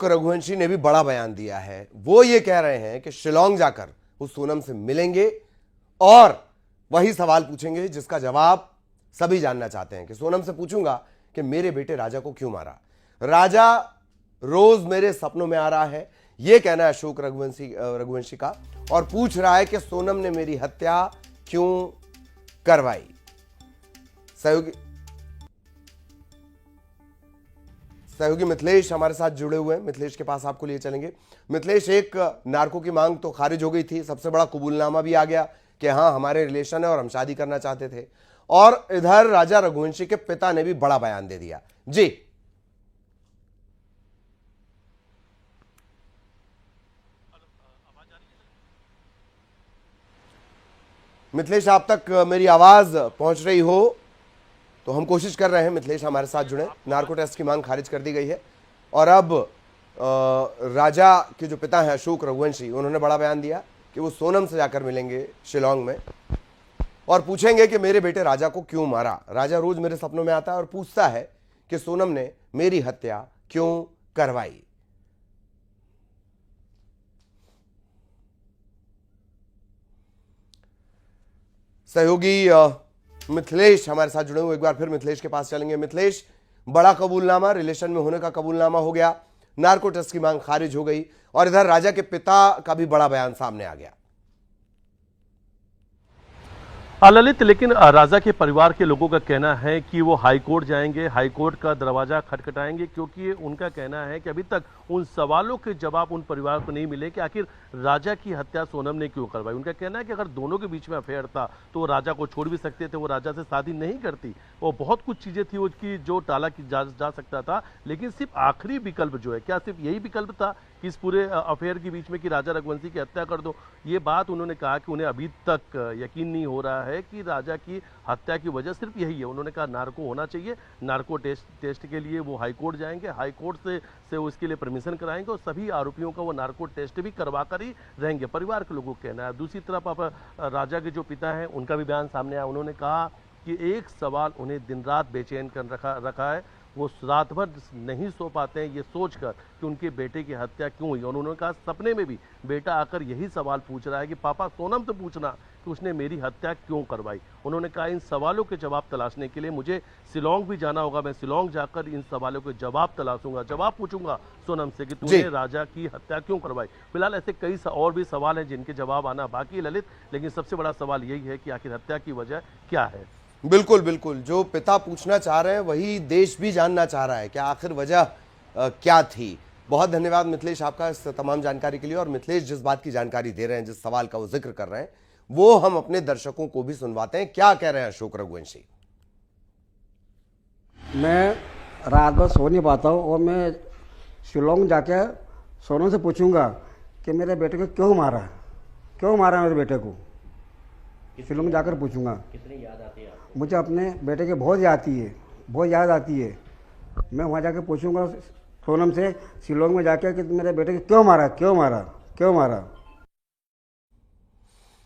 रघुवंशी ने भी बड़ा बयान दिया है। वो ये कह रहे हैं कि शिलोंग जाकर वो सोनम से मिलेंगे और वही सवाल पूछेंगे जिसका जवाब सभी जानना चाहते हैं। कि सोनम से पूछूंगा कि मेरे बेटे राजा को क्यों मारा, राजा रोज मेरे सपनों में आ रहा है, यह कहना है अशोक रघुवंशी का, और पूछ रहा है कि सोनम ने मेरी हत्या क्यों करवाई। सहयोगी मिथिलेश हमारे साथ जुड़े हुए हैं, मिथिलेश के पास आपको लिए चलेंगे। मिथिलेश, एक नार्को की मांग तो खारिज हो गई थी, सबसे बड़ा कबूलनामा भी आ गया कि हाँ हमारे रिलेशन है और हम शादी करना चाहते थे, और इधर राजा रघुवंशी के पिता ने भी बड़ा बयान दे दिया। जी मिथिलेश, आप तक मेरी आवाज पहुंच रही हो तो हम कोशिश कर रहे हैं। मिथिलेश हमारे साथ जुड़े। नार्को टेस्ट की मांग खारिज कर दी गई है और अब राजा के जो पिता हैं अशोक रघुवंशी, उन्होंने बड़ा बयान दिया कि वो सोनम से जाकर मिलेंगे शिलोंग में और पूछेंगे कि मेरे बेटे राजा को क्यों मारा। राजा रोज मेरे सपनों में आता है और पूछता है कि सोनम ने मेरी हत्या क्यों करवाई। सहयोगी मिथिलेश हमारे साथ जुड़े हुए, एक बार फिर मिथिलेश के पास चलेंगे। मिथिलेश, बड़ा कबूलनामा, रिलेशन में होने का कबूलनामा हो गया, नार्को टेस्ट की मांग खारिज हो गई और इधर राजा के पिता का भी बड़ा बयान सामने आ गया। ललित, लेकिन राजा के परिवार के लोगों का कहना है कि वो हाई कोर्ट जाएंगे, हाई कोर्ट का दरवाजा खटखटाएंगे, क्योंकि उनका कहना है कि अभी तक उन सवालों के जवाब उन परिवार को नहीं मिले कि आखिर राजा की हत्या सोनम ने क्यों करवाई। उनका कहना है कि अगर दोनों के बीच में अफेयर था तो वो राजा को छोड़ भी सकते थे, वो राजा से शादी नहीं करती, वो बहुत कुछ चीजें थी उसकी जो टाला की जा सकता था, लेकिन सिर्फ आखिरी विकल्प जो है, क्या सिर्फ यही विकल्प था कि इस पूरे अफेयर के बीच में कि राजा रघुवंशी की हत्या कर दो। ये बात उन्होंने कहा कि उन्हें अभी तक यकीन नहीं हो रहा है कि राजा की हत्या की वजह सिर्फ यही है। उन्होंने कहा नार्को होना चाहिए, नार्को टेस्ट के लिए वो हाई कोर्ट जाएंगे, हाई कोर्ट से उसके लिए परमिशन कराएंगे और सभी आरोपियों का वो नार्को टेस्ट भी करवा कर ही रहेंगे, परिवार के लोगों का कहना है। दूसरी तरफ अब राजा के जो पिता हैं उनका भी बयान सामने आया। उन्होंने कहा कि एक सवाल उन्हें दिन रात बेचैन कर रखा है, वो रात भर नहीं सो पाते हैं ये सोचकर कि उनके बेटे की हत्या क्यों हुई। और उन्होंने कहा सपने में भी बेटा आकर यही सवाल पूछ रहा है कि पापा सोनम से पूछना कि उसने मेरी हत्या क्यों करवाई। उन्होंने कहा इन सवालों के जवाब तलाशने के लिए मुझे शिलोंग भी जाना होगा, मैं शिलोंग जाकर इन सवालों के जवाब तलाशूंगा, जवाब पूछूंगा सोनम से कि तूने राजा की हत्या क्यों करवाई। फिलहाल ऐसे कई और भी सवाल हैं जिनके जवाब आना बाकी है ललित, लेकिन सबसे बड़ा सवाल यही है कि आखिर हत्या की वजह क्या है। बिल्कुल बिल्कुल, जो पिता पूछना चाह रहे हैं वही देश भी जानना चाह रहा है कि आखिर वजह क्या थी। बहुत धन्यवाद मिथिलेश आपका इस तमाम जानकारी के लिए। और मिथिलेश जिस बात की जानकारी दे रहे हैं, जिस सवाल का वो जिक्र कर रहे हैं, वो हम अपने दर्शकों को भी सुनवाते हैं। क्या कह रहे हैं अशोक रघुवंशी? मैं रात भर सो नहीं पाता हूँ और मैं शिलोंग जाके सोनम से पूछूंगा कि मेरे बेटे को क्यों मारा मेरे बेटे को। शिलोंग जाकर पूछूंगा। कितनी याद आती है आपको? मुझे अपने बेटे की बहुत याद आती है। मैं वहाँ जाके पूछूंगा सोनम से शिलोंग में जाके कि मेरे बेटे को क्यों मारा।